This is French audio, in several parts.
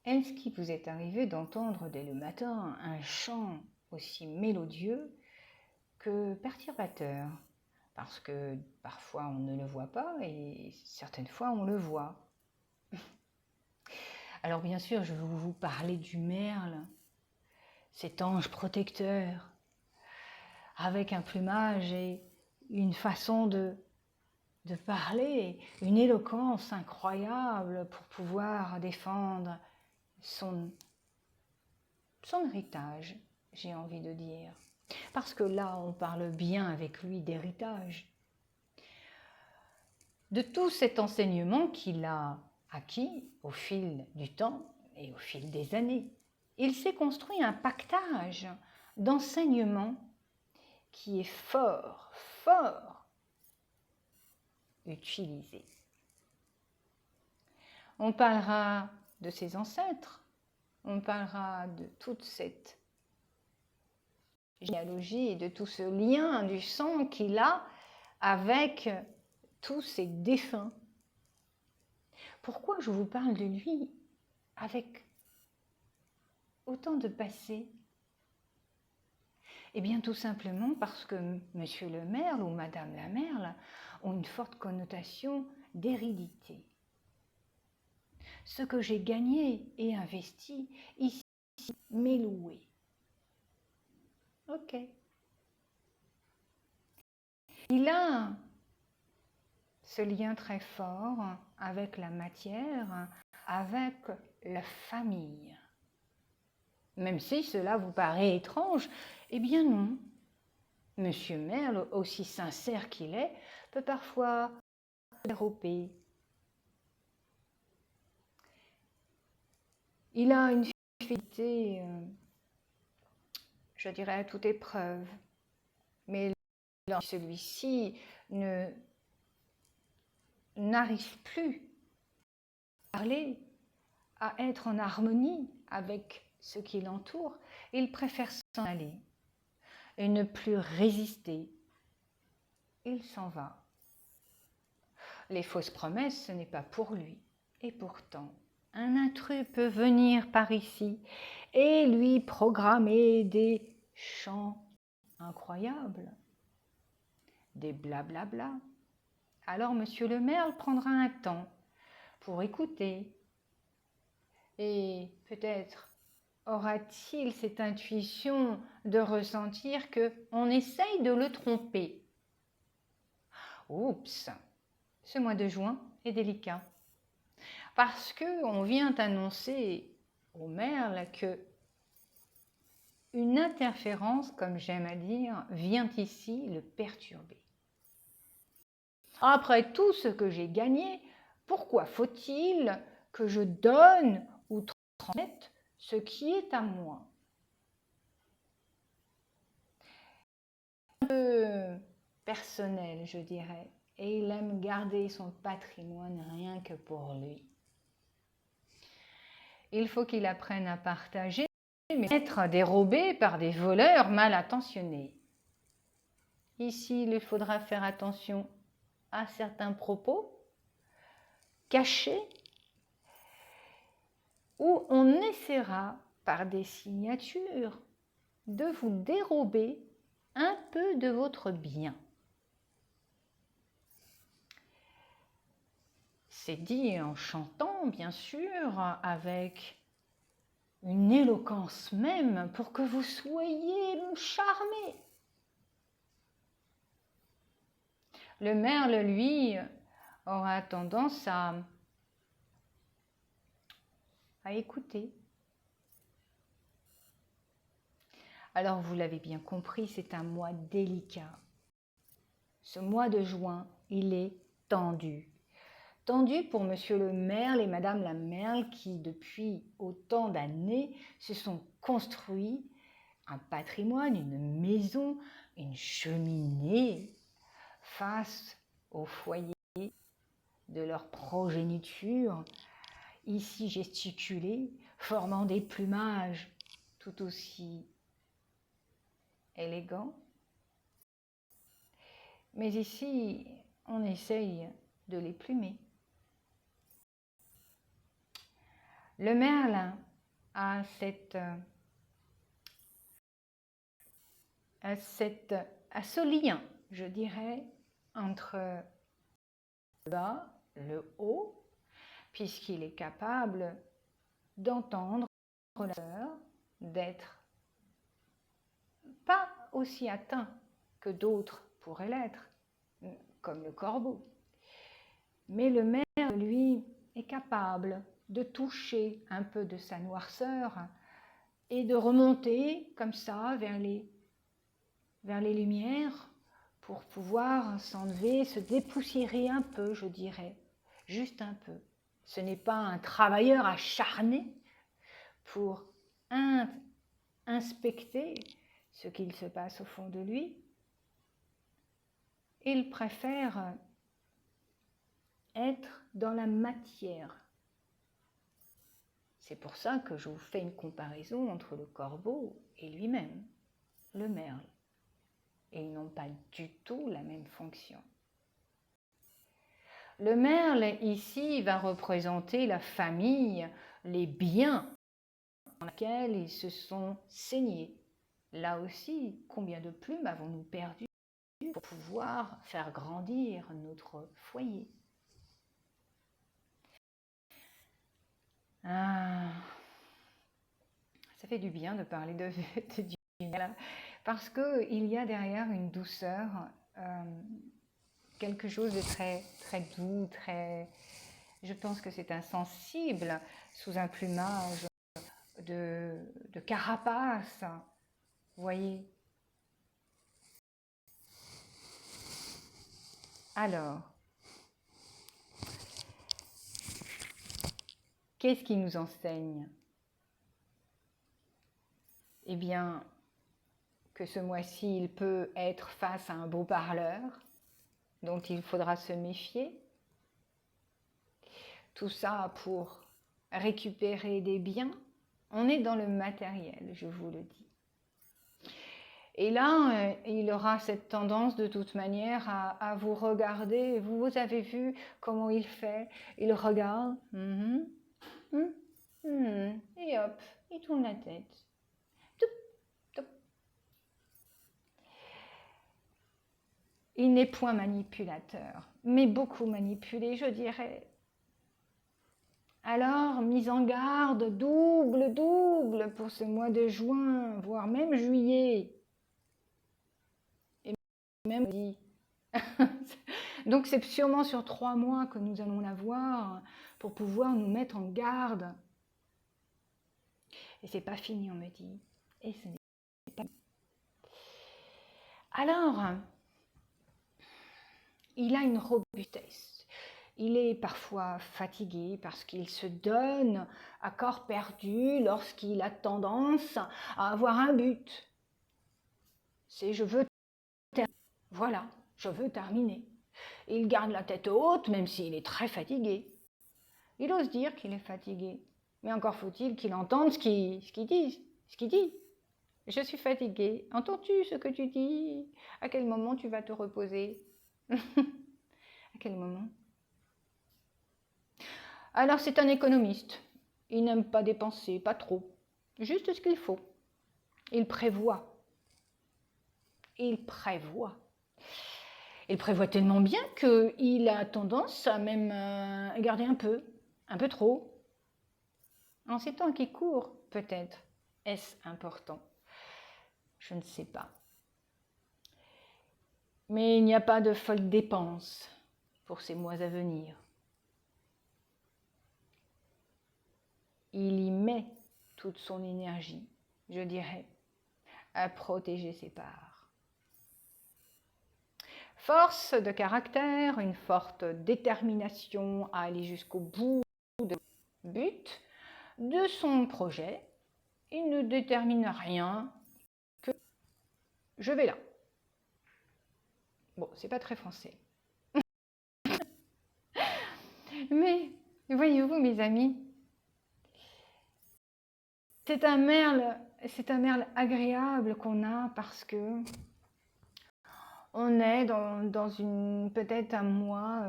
Est-ce qu'il vous est arrivé d'entendre dès le matin un chant aussi mélodieux que perturbateur? Parce que parfois on ne le voit pas et certaines fois on le voit. Alors bien sûr, je vais vous parler du merle, cet ange protecteur, avec un plumage et une façon de parler, une éloquence incroyable pour pouvoir défendre son héritage, j'ai envie de dire. Parce que là, on parle bien avec lui d'héritage. De tout cet enseignement qu'il a acquis au fil du temps et au fil des années, il s'est construit un pactage d'enseignement qui est fort, fort utilisé. On parlera de ses ancêtres, on parlera de toute cette généalogie et de tout ce lien du sang qu'il a avec tous ces défunts. Pourquoi je vous parle de lui avec autant de passé? Eh bien tout simplement parce que Monsieur le Merle ou Madame la Merle ont une forte connotation d'hérédité. Ce que j'ai gagné et investi ici m'est loué. Ok. Il a ce lien très fort avec la matière, avec la famille. Même si cela vous paraît étrange, eh bien non. Monsieur Merle, aussi sincère qu'il est, peut parfois dérober. Il a une fidélité, je dirais, à toute épreuve. Mais celui-ci n'arrive plus à parler, à être en harmonie avec ce qui l'entoure. Il préfère s'en aller et ne plus résister. Il s'en va. Les fausses promesses, ce n'est pas pour lui. Et pourtant, un intrus peut venir par ici et lui programmer des chants incroyables, des blablabla. Alors Monsieur le Merle prendra un temps pour écouter et peut-être aura-t-il cette intuition de ressentir qu'on essaye de le tromper. Oups, ce mois de juin est délicat parce qu'on vient annoncer au Merle que une interférence, comme j'aime à dire, vient ici le perturber. Après tout ce que j'ai gagné, pourquoi faut-il que je donne ou transmette ce qui est à moi? Un peu personnel, je dirais, et il aime garder son patrimoine rien que pour lui. Il faut qu'il apprenne à partager, mais être dérobé par des voleurs mal intentionnés. Ici, il faudra faire attention à certains propos cachés où on essaiera par des signatures de vous dérober un peu de votre bien. C'est dit en chantant, bien sûr, avec une éloquence même pour que vous soyez charmé. Le merle, lui, aura tendance à écouter. Alors, vous l'avez bien compris, c'est un mois délicat. Ce mois de juin, il est tendu. Tendu pour Monsieur le Merle et Madame la Merle qui, depuis autant d'années, se sont construits un patrimoine, une maison, une cheminée face au foyer de leur progéniture, ici gesticulés, formant des plumages tout aussi élégants. Mais ici, on essaye de les plumer. Le merle a ce lien, je dirais, entre le bas, le haut, puisqu'il est capable d'entendre la peur, d'être pas aussi atteint que d'autres pourraient l'être, comme le corbeau. Mais le merle, lui, est capable de toucher un peu de sa noirceur et de remonter comme ça vers les lumières pour pouvoir s'enlever, se dépoussiérer un peu, je dirais, juste un peu. Ce n'est pas un travailleur acharné pour inspecter ce qu'il se passe au fond de lui. Il préfère être dans la matière. C'est pour ça que je vous fais une comparaison entre le corbeau et lui-même, le merle. Et ils n'ont pas du tout la même fonction. Le merle, ici, va représenter la famille, les biens dans lesquels ils se sont saignés. Là aussi, combien de plumes avons-nous perdu pour pouvoir faire grandir notre foyer? Ah, ça fait du bien de parler du merle, parce qu'il y a derrière une douceur, quelque chose de très, très doux, très... Je pense que c'est insensible sous un plumage de carapace, vous voyez. Alors, qu'est-ce qui nous enseigne? Eh bien, que ce mois-ci, il peut être face à un beau parleur dont il faudra se méfier. Tout ça pour récupérer des biens. On est dans le matériel, je vous le dis. Et là, il aura cette tendance de toute manière à vous regarder. Vous avez vu comment il fait? Il regarde. Et hop, il tourne la tête. Il n'est point manipulateur, mais beaucoup manipulé, je dirais. Alors, mise en garde, double pour ce mois de juin, voire même juillet. Et même dit. Donc, c'est sûrement sur 3 mois que nous allons l'avoir pour pouvoir nous mettre en garde. Et c'est pas fini, on me dit. Et ce n'est pas fini. Alors, il a une robustesse. Il est parfois fatigué parce qu'il se donne à corps perdu lorsqu'il a tendance à avoir un but. C'est je veux terminer. Voilà, je veux terminer. Il garde la tête haute même s'il est très fatigué. Il ose dire qu'il est fatigué. Mais encore faut-il qu'il entende ce qu'il dit. Je suis fatigué. Entends-tu ce que tu dis? À quel moment tu vas te reposer? À quel moment? Alors c'est un économiste. Il n'aime pas dépenser, pas trop. Juste ce qu'il faut. Il prévoit. Il prévoit. Il prévoit tellement bien qu'il a tendance à même garder un peu trop. En ces temps qui courent, peut-être, est-ce important? Je ne sais pas. Mais il n'y a pas de folles dépenses pour ces mois à venir. Il y met toute son énergie, je dirais, à protéger ses parts. Force de caractère, une forte détermination à aller jusqu'au bout du but de son projet. Il ne détermine rien que je vais là. Bon, c'est pas très français. Mais voyez-vous, mes amis, c'est un merle agréable qu'on a parce que on est dans une peut-être un mois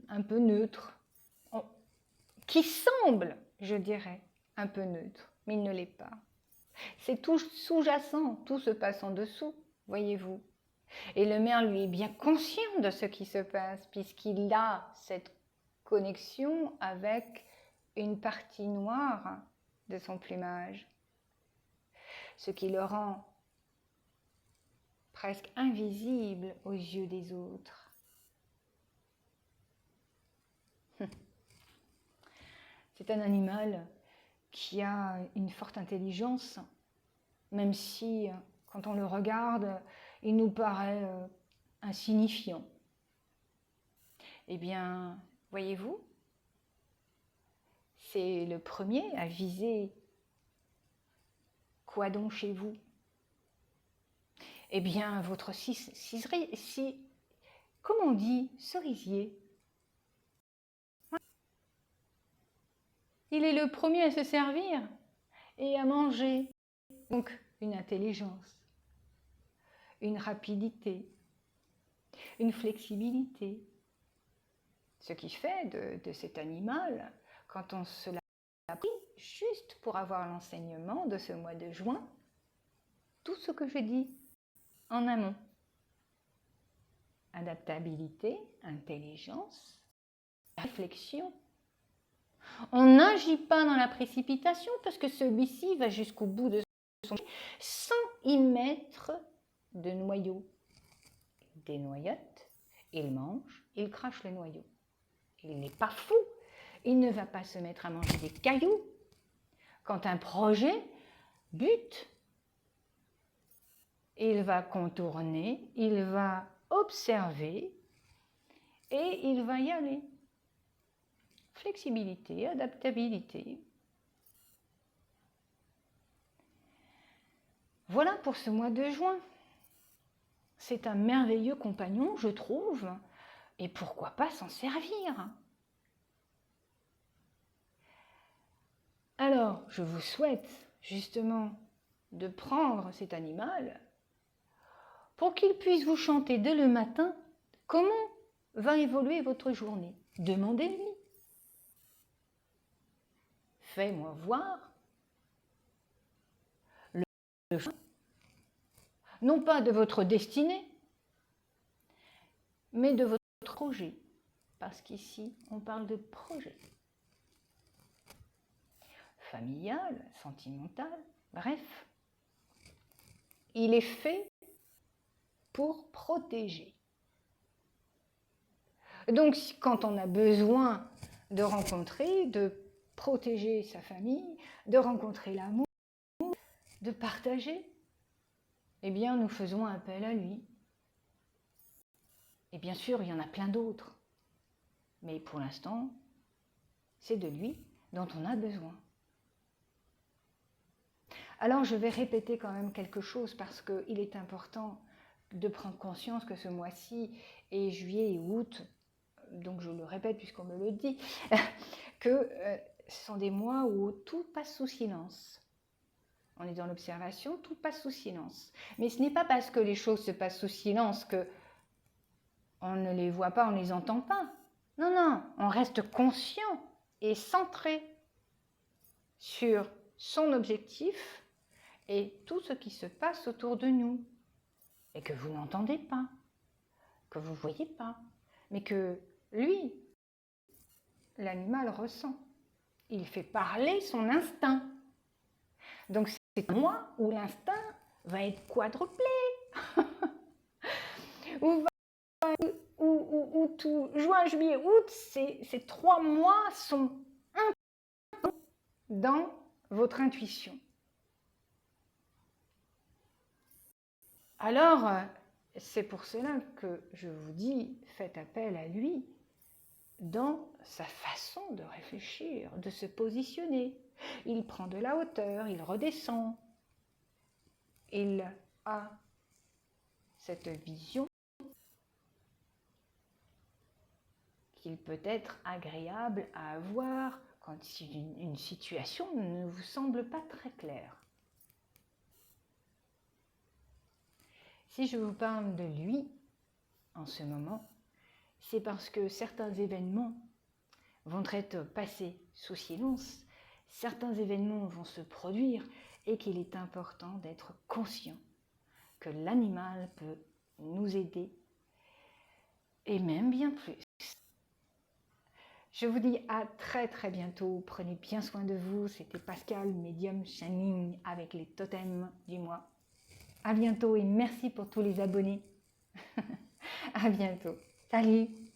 un peu neutre, qui semble je dirais, un peu neutre, mais il ne l'est pas. C'est tout sous-jacent, tout se passe en dessous, voyez-vous. Et le maire, lui, est bien conscient de ce qui se passe, puisqu'il a cette connexion avec une partie noire de son plumage, ce qui le rend presque invisible aux yeux des autres. C'est un animal qui a une forte intelligence, même si, quand on le regarde, il nous paraît insignifiant. Eh bien, voyez-vous, c'est le premier à viser quoi donc chez vous? Eh bien, votre comment on dit, cerisier. Il est le premier à se servir et à manger. Donc, une intelligence, une rapidité, une flexibilité. Ce qui fait de cet animal, quand on se l'a appris, juste pour avoir l'enseignement de ce mois de juin, tout ce que je dis en amont. Adaptabilité, intelligence, réflexion. On n'agit pas dans la précipitation parce que celui-ci va jusqu'au bout de son sans y mettre de noyau. Des noyottes, il mange, il crache le noyau. Il n'est pas fou, il ne va pas se mettre à manger des cailloux. Quand un projet bute, il va contourner, il va observer et il va y aller. Flexibilité, adaptabilité. Voilà pour ce mois de juin. C'est un merveilleux compagnon, je trouve, et pourquoi pas s'en servir? Alors, je vous souhaite justement de prendre cet animal pour qu'il puisse vous chanter dès le matin comment va évoluer votre journée. Demandez-lui. Fais-moi voir le chemin, non pas de votre destinée, mais de votre projet. Parce qu'ici, on parle de projet. Familial, sentimental, bref. Il est fait pour protéger. Donc, quand on a besoin de rencontrer, de protéger sa famille, de rencontrer l'amour, de partager, eh bien, nous faisons appel à lui. Et bien sûr, il y en a plein d'autres. Mais pour l'instant, c'est de lui dont on a besoin. Alors, je vais répéter quand même quelque chose parce qu'il est important de prendre conscience que ce mois-ci est juillet et août, donc je le répète puisqu'on me le dit, que ce sont des mois où tout passe sous silence. On est dans l'observation, tout passe sous silence. Mais ce n'est pas parce que les choses se passent sous silence que on ne les voit pas, on ne les entend pas. Non, non, on reste conscient et centré sur son objectif et tout ce qui se passe autour de nous. Et que vous n'entendez pas, que vous ne voyez pas, mais que lui, l'animal ressent. Il fait parler son instinct. Donc c'est un mois où l'instinct va être quadruplé. Où tout, juin, juillet, août, ces 3 mois sont importants dans votre intuition. Alors, c'est pour cela que je vous dis, faites appel à lui dans sa façon de réfléchir, de se positionner. Il prend de la hauteur, il redescend. Il a cette vision qu'il peut être agréable à avoir quand une situation ne vous semble pas très claire. Si je vous parle de lui en ce moment, c'est parce que certains événements vont être passés sous silence certains événements vont se produire et qu'il est important d'être conscient que l'animal peut nous aider et même bien plus. Je vous dis à très bientôt. Prenez bien soin de vous. C'était Pascal, médium Channeling avec les totems du mois. À bientôt et merci pour tous les abonnés. À bientôt. Salut!